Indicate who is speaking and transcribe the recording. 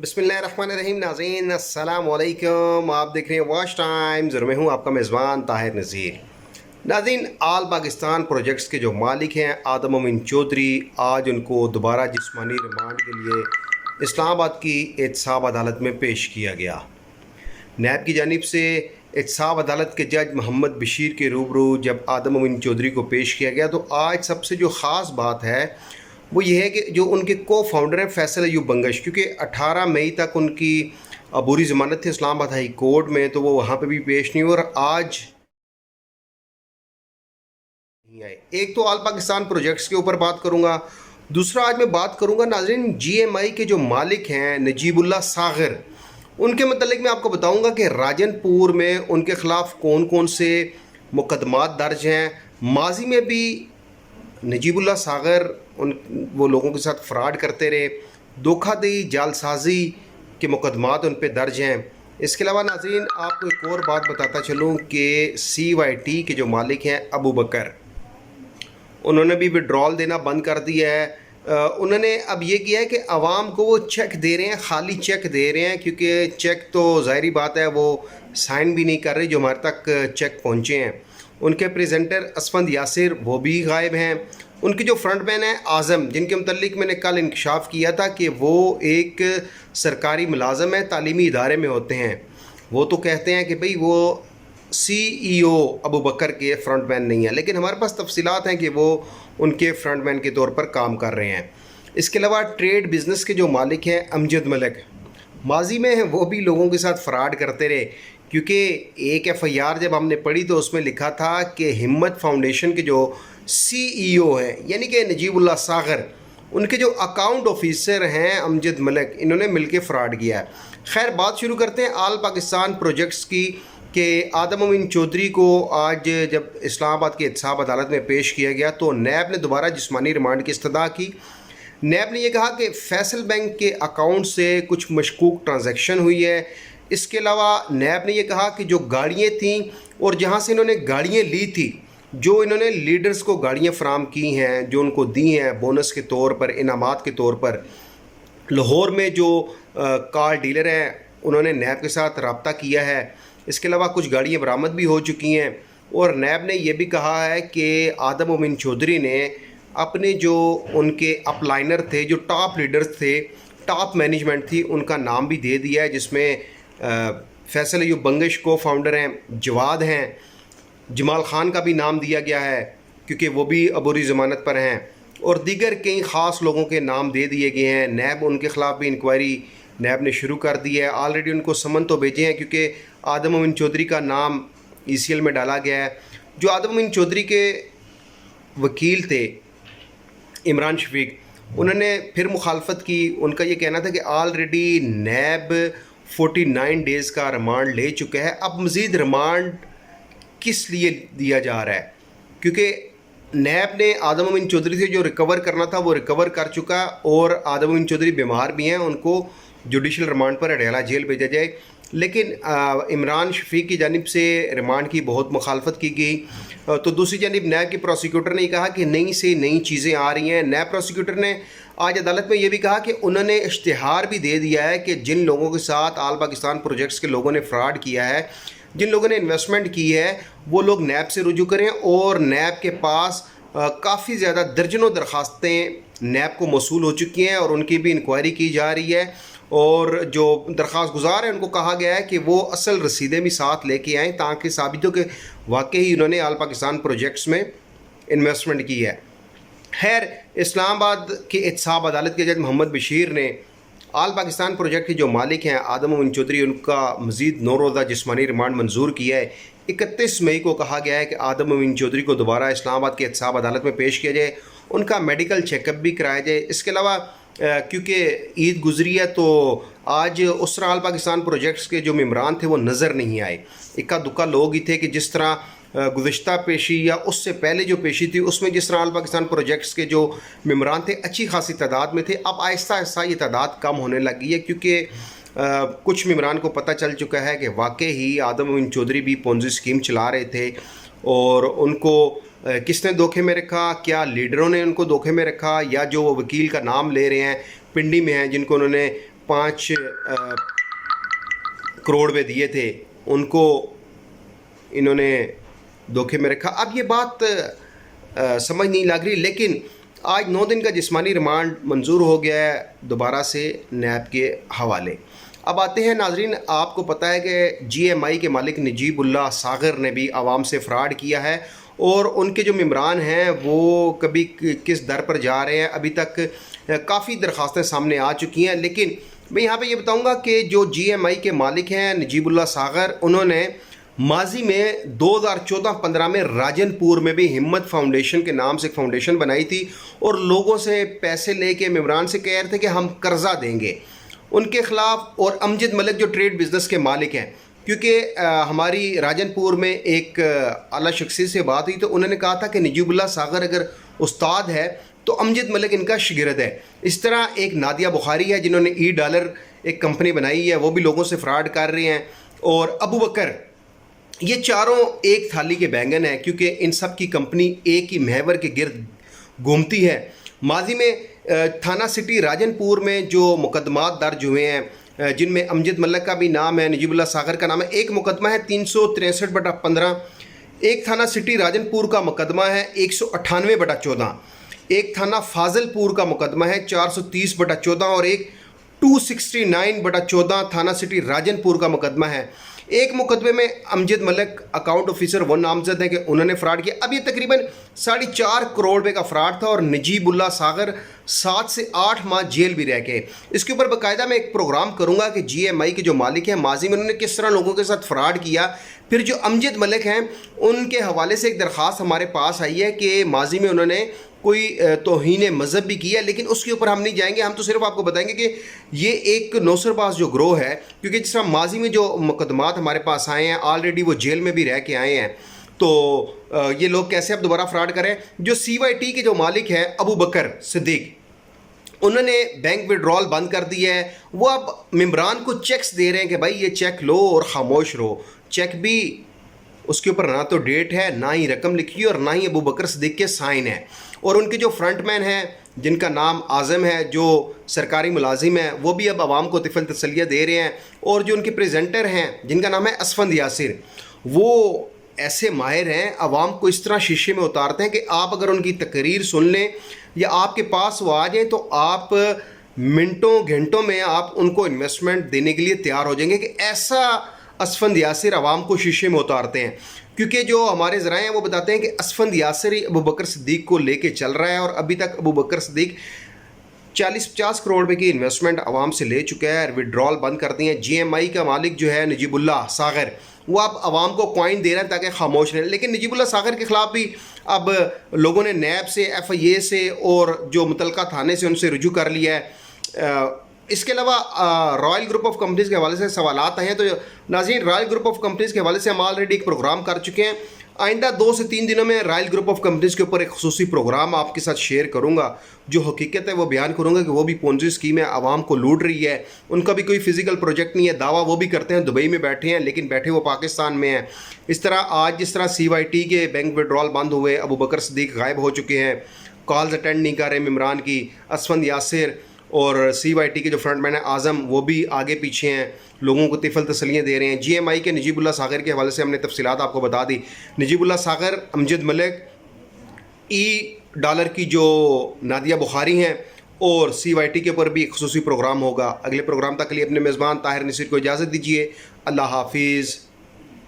Speaker 1: बिस्मिल्लाहिर्रहमानिर्रहीम। नाज़रीन अस्सलाम वालेकुम। आप देख रहे हैं वॉच टाइम्स और मैं हूं आपका मेज़बान ताहिर नज़ीर। नाज़रीन, आल पाकिस्तान प्रोजेक्ट्स के जो मालिक हैं आदम अमीन चौधरी, आज उनको दोबारा जिस्मानी रिमांड के लिए इस्लामाबाद की एहतसाब अदालत में पेश किया गया। नैब की जानिब से एहतसाब अदालत के जज मोहम्मद बशीर के रूबरू जब आदम अमीन चौधरी को पेश किया गया तो आज सबसे जो ख़ास बात है वो ये है कि जो उनके को फाउंडर हैं फैसल अयूब बंगश, क्योंकि 18 मई तक उनकी अबूरी ज़मानत थी इस्लामाबाद हाई कोर्ट में, तो वो वहाँ पे भी पेश नहीं हुए और आज नहीं आए। एक तो आल पाकिस्तान प्रोजेक्ट्स के ऊपर बात करूँगा, दूसरा आज मैं बात करूँगा नाज़रीन GMI के जो मालिक हैं नजीबुल्लाह सागर, उनके मतलब मैं आपको बताऊँगा कि राजनपुर में उनके ख़िलाफ़ कौन कौन से मुकदमात दर्ज हैं। माजी में भी नजीबुल्लाह सागर वो लोगों के साथ फ्रॉड करते रहे, धोखाधड़ी जालसाजी के मुकदमात उन पे दर्ज हैं। इसके अलावा नाज़रीन आपको एक और बात बताता चलूँ कि CYT के जो मालिक हैं अबू बकर, उन्होंने भी विड्रॉल देना बंद कर दिया है। उन्होंने अब ये किया है कि आवाम को वो चेक दे रहे हैं, खाली चेक दे रहे हैं, क्योंकि चेक तो ज़ाहिरी बात है वो साइन भी नहीं कर रहे जो हमारे तक चेक पहुँचे हैं। उनके प्रेजेंटर असफंद यासिर वो भी गायब हैं। उनके जो फ्रंटमैन हैं आज़म, जिनके मुतल्लिक मैंने कल इंकशाफ किया था कि वो एक सरकारी मुलाजम है, तालीमी इदारे में होते हैं, वो तो कहते हैं कि भाई वो CEO अबू बकर के फ्रंटमैन नहीं है, लेकिन हमारे पास तफसीलात हैं कि वो उनके फ्रंटमैन के तौर पर काम कर रहे हैं। इसके अलावा ट्रेड बिज़नेस के जो मालिक हैं अमजद मलिक, माजी में वो भी लोगों के साथ फ्रॉड करते रहे, क्योंकि एक FIR जब हमने पढ़ी तो उसमें लिखा था कि हिम्मत फाउंडेशन के जो CEO हैं यानी कि नजीबुल्लाह सागर, उनके जो अकाउंट ऑफिसर हैं अमजद मलिक, इन्होंने मिलके फ्रॉड किया है। खैर, बात शुरू करते हैं आल पाकिस्तान प्रोजेक्ट्स की कि आदम अमीन चौधरी को आज जब इस्लामाबाद की एहतसाब अदालत में पेश किया गया तो नैब ने दोबारा जिस्मानी रिमांड की इस्तदा की। नैब ने यह कहा कि फैसल बैंक के अकाउंट से कुछ मशकूक ट्रांजैक्शन हुई है। इसके अलावा नैब ने यह कहा कि जो गाड़ियाँ थीं और जहाँ से इन्होंने गाड़ियाँ ली थी, जो इन्होंने लीडर्स को गाड़ियाँ फ़राम की हैं, जो उनको दी हैं बोनस के तौर पर, इनामात के तौर पर, लाहौर में जो कार डीलर हैं उन्होंने नैब के साथ रब्ता किया है। इसके अलावा कुछ गाड़ियाँ बरामद भी हो चुकी हैं और नैब ने यह भी कहा है कि आदम अमीन चौधरी ने अपने जो उनके अपलाइनर थे, जो टॉप लीडर्स थे, टॉप मैनेजमेंट थी, उनका नाम भी दे दिया है, जिसमें फैसल अयूब बंगश को फाउंडर हैं, जवाद हैं, जमाल ख़ान का भी नाम दिया गया है क्योंकि वो भी अबूरी ज़मानत पर हैं, और दीगर कई ख़ास लोगों के नाम दे दिए गए हैं। नैब उनके ख़िलाफ़ भी इंक्वायरी नैब ने शुरू कर दी है। ऑलरेडी उनको समन तो भेजे हैं क्योंकि आदम अमीन चौधरी का नाम ECL में डाला गया है। जो आदम अमीन चौधरी के वकील थे इमरान शफीक, उन्होंने फिर मुखालफत की। उनका ये कहना था कि ऑलरेडी नैब 49 डेज़ का रिमांड ले चुका है, अब मज़ीद रिमांड किस लिए दिया जा रहा है, क्योंकि नैब ने आदम अमीन चौधरी से जो रिकवर करना था वो रिकवर कर चुका, और आदम अमीन चौधरी बीमार भी हैं, उनको जुडिशल रिमांड पर अडयाला जेल भेजा जाए। लेकिन इमरान शफीक की जानिब से रिमांड की बहुत मुखालफत की गई। तो दूसरी जानिब नैब के प्रोसिक्यूटर ने कहा कि नई से नई चीज़ें आ रही हैं। नैब प्रोसिक्यूटर ने आज अदालत में ये भी कहा कि उन्होंने इश्तिहार भी दे दिया है कि जिन लोगों के साथ आल पाकिस्तान प्रोजेक्ट्स के लोगों ने फ्रॉड किया है, जिन लोगों ने इन्वेस्टमेंट की है, वो लोग नैब से रुजू करें। और नैब के पास काफ़ी ज़्यादा दर्जनों दरख्वास्तें नैब को मौसूल हो चुकी हैं और उनकी भी इंक्वायरी की जा रही है, और जो दरख्वास्त गुजार हैं उनको कहा गया है कि वो असल रसीदें भी साथ लेके आएँ ताकि साबित हो कि वाकई उन्होंने आल पाकिस्तान प्रोजेक्ट्स में इन्वेस्टमेंट की है। खैर, इस्लामाबाद की एहतसाब अदालत के जज मोहम्मद बशीर ने आल पाकिस्तान प्रोजेक्ट के जो मालिक हैं आदम अमीन चौधरी, उनका मज़ीद 9 रोज़ा जिस्मानी रिमांड मंजूर किया है। 31 मई को कहा गया है कि आदम अमीन चौधरी को दोबारा इस्लामाबाद की एहतसाब अदालत में पेश किया जाए, उनका मेडिकल चेकअप भी कराया जाए। इसके अलावा क्योंकि ईद गुजरी है तो आज उस तरह आल पाकिस्तान प्रोजेक्ट्स के जो मेम्बरान थे वो नज़र नहीं आए। इक्का दुक्का लोग ही थे कि जिस तरह गुज़िश्ता पेशी या उससे पहले जो पेशी थी उसमें जिस तरह आल पाकिस्तान प्रोजेक्ट्स के जो मेम्बरान थे अच्छी खासी तादाद में थे, अब आहिस्ता आहिस्ता ये तादाद कम होने लगी है, क्योंकि कुछ मेम्बरान को पता चल चुका है कि वाकई ही आदम अमीन चौधरी भी पोंजी स्कीम चला रहे थे और उनको किसने धोखे में रखा, क्या लीडरों ने उनको धोखे में रखा, या जो वकील का नाम ले रहे हैं पिंडी में हैं जिनको उन्होंने 5 करोड़ पे दिए थे, उनको इन्होंने धोखे में रखा। अब ये बात समझ नहीं लग रही, लेकिन आज 9 दिन का जिस्मानी रिमांड मंजूर हो गया है दोबारा से नैब के हवाले। अब आते हैं नाजरीन, आपको पता है कि GMI के मालिक नजीबुल्लाह सागर ने भी आवाम से फ्रॉड किया है और उनके जो मेम्बरान हैं वो कभी किस दर पर जा रहे हैं, अभी तक काफ़ी दरख्वास्तें सामने आ चुकी हैं। लेकिन मैं यहाँ पे ये बताऊँगा कि जो GMI के मालिक हैं नजीबुल्लाह सागर, उन्होंने माजी में 2014-15 में राजनपुर में भी हिम्मत फाउंडेशन के नाम से एक फाउंडेशन बनाई थी और लोगों से पैसे लेके मेम्बरान से कह रहे थे कि हम कर्जा देंगे उनके ख़िलाफ़। और अमजद मलिक जो ट्रेड बिज़नेस के मालिक हैं, क्योंकि हमारी राजनपुर में एक आला शख्सी से बात हुई तो उन्होंने कहा था कि नजीबुल्लाह सागर अगर उस्ताद है तो अमजद मलिक इनका शागिर्द है। इस तरह एक नादिया बुखारी है जिन्होंने $, एक कंपनी बनाई है, वो भी लोगों से फ्रॉड कर रहे हैं। और अबू बकर, ये चारों एक थाली के बैंगन हैं, क्योंकि इन सब की कंपनी एक ही महवर के गिर्द घूमती है। माजी में थाना सिटी राजनपुर में जो मुकदमात दर्ज हुए हैं, जिनमें अमजद मलिक का भी नाम है, नजीबुल्लाह सागर का नाम है। एक मुकदमा है 363/15, एक थाना सिटी राजनपुर का मुकदमा है 198/14, एक थाना फाजिलपुर का मुकदमा है 430/14 और एक 269/14 थाना सिटी राजनपुर का मुकदमा है। एक मुकदमे में अमजद मलिक अकाउंट ऑफिसर वो नामजद है कि उन्होंने फ्रॉड किया। अब ये तकरीबन 4.5 करोड़ रुपये का फ्रॉड था और नजीबुल्लाह सागर 7 से 8 माह जेल भी रह गए। इसके ऊपर बाकायदा मैं एक प्रोग्राम करूंगा कि GMI के जो मालिक हैं माजी में उन्होंने किस तरह लोगों के साथ फ्रॉड किया। फिर जो अमजद मलिक हैं उनके हवाले से एक दरख्वास्त हमारे पास आई है कि माजी में उन्होंने कोई तौहीन मज़हब भी किया, लेकिन उसके ऊपर हम नहीं जाएंगे। हम तो सिर्फ आपको बताएंगे कि ये एक नौसरबाज जो ग्रोह है, क्योंकि जिस तरह माजी में जो मुकदमात हमारे पास आए हैं ऑलरेडी वो जेल में भी रह के आए हैं, तो ये लोग कैसे अब दोबारा फ्रॉड करें। जो CYT के जो मालिक हैं अबू बकर सिद्दीक, उन्होंने बैंक विड्रॉल बंद कर दिया है। वो अब मेम्बरान को चेक्स दे रहे हैं कि भाई ये चेक लो और ख़ामोश रहो। चेक भी उसके ऊपर ना तो डेट है, ना ही रकम लिखी है और ना ही अबू बकर सिद्दीक के साइन है। और उनके जो फ्रंटमैन हैं जिनका नाम आज़म है, जो सरकारी मुलाजिम है, वो भी अब आवाम को तिफल तसलिया दे रहे हैं। और जो उनके प्रेजेंटर हैं जिनका नाम है असफंद यासिर, वो ऐसे माहिर हैं, आवाम को इस तरह शीशे में उतारते हैं कि आप अगर उनकी तकरीर सुन लें या आपके पास वो आ जाएँ तो आप मिनटों घंटों में आप उनको इन्वेस्टमेंट देने के लिए तैयार हो जाएंगे। कि ऐसा असफंद यासिर आवाम को शीशे में उतारते हैं। क्योंकि जो हमारे ज़राए हैं वो बताते हैं कि असफंद यासिर अबू बकर सिद्दीक को लेके चल रहा है और अभी तक अबू बकर सिद्दीक 40-50 करोड़ रुपए की इन्वेस्टमेंट आवाम से ले चुका है, विड्रॉल बंद कर दिए हैं। GMI का मालिक जो है नजीबुल्लाह सागर, वो अब आवाम को कॉइन दे रहा है ताकि खामोश रहें। लेकिन नजीबुल्लाह सागर के ख़िलाफ़ भी अब लोगों ने नैब से, FIA से और जो मुतलका थाने से उनसे रुजू कर लिया है। इसके अलावा रॉयल ग्रुप ऑफ कंपनीज़ के हवाले से सवालात आए हैं। तो नाज़रीन, रॉयल ग्रुप ऑफ कंपनीज़ के हवाले से हम ऑलरेडी एक प्रोग्राम कर चुके हैं। आइंदा 2 से 3 दिनों में रॉयल ग्रुप ऑफ कंपनीज़ के ऊपर एक खुसूसी प्रोग्राम आपके साथ शेयर करूंगा। जो हकीकत है वो बयान करूंगा कि वो भी पोंजी स्कीम है, आवाम को लूट रही है। उनका भी कोई फिजिकल प्रोजेक्ट नहीं है, दावा वो भी करते हैं दुबई में बैठे हैं, लेकिन बैठे वो पाकिस्तान में हैं। इस तरह आज जिस तरह CYT के बैंक विड्रॉल बंद हुए, अबू बकर सिद्दीक गायब हो चुके हैं, कॉल्स अटेंड नहीं कर रहे मेम्बरान की, असफंद यासिर और CYT के जो फ्रंटमैन है आज़म, वो भी आगे पीछे हैं, लोगों को तिफल तसलियाँ दे रहे हैं। GMI के नजीबुल्लाह सागर के हवाले से हमने तफसीलात आपको बता दी। नजीबुल्लाह सागर, अमजद मलिक, $, की जो नादिया बुखारी हैं और CYT के ऊपर भी एक खुसूसी प्रोग्राम होगा। अगले प्रोग्राम तक के लिए अपने मेज़बान ताहिर नसीर को इजाज़त दीजिए। अल्लाह हाफिज़।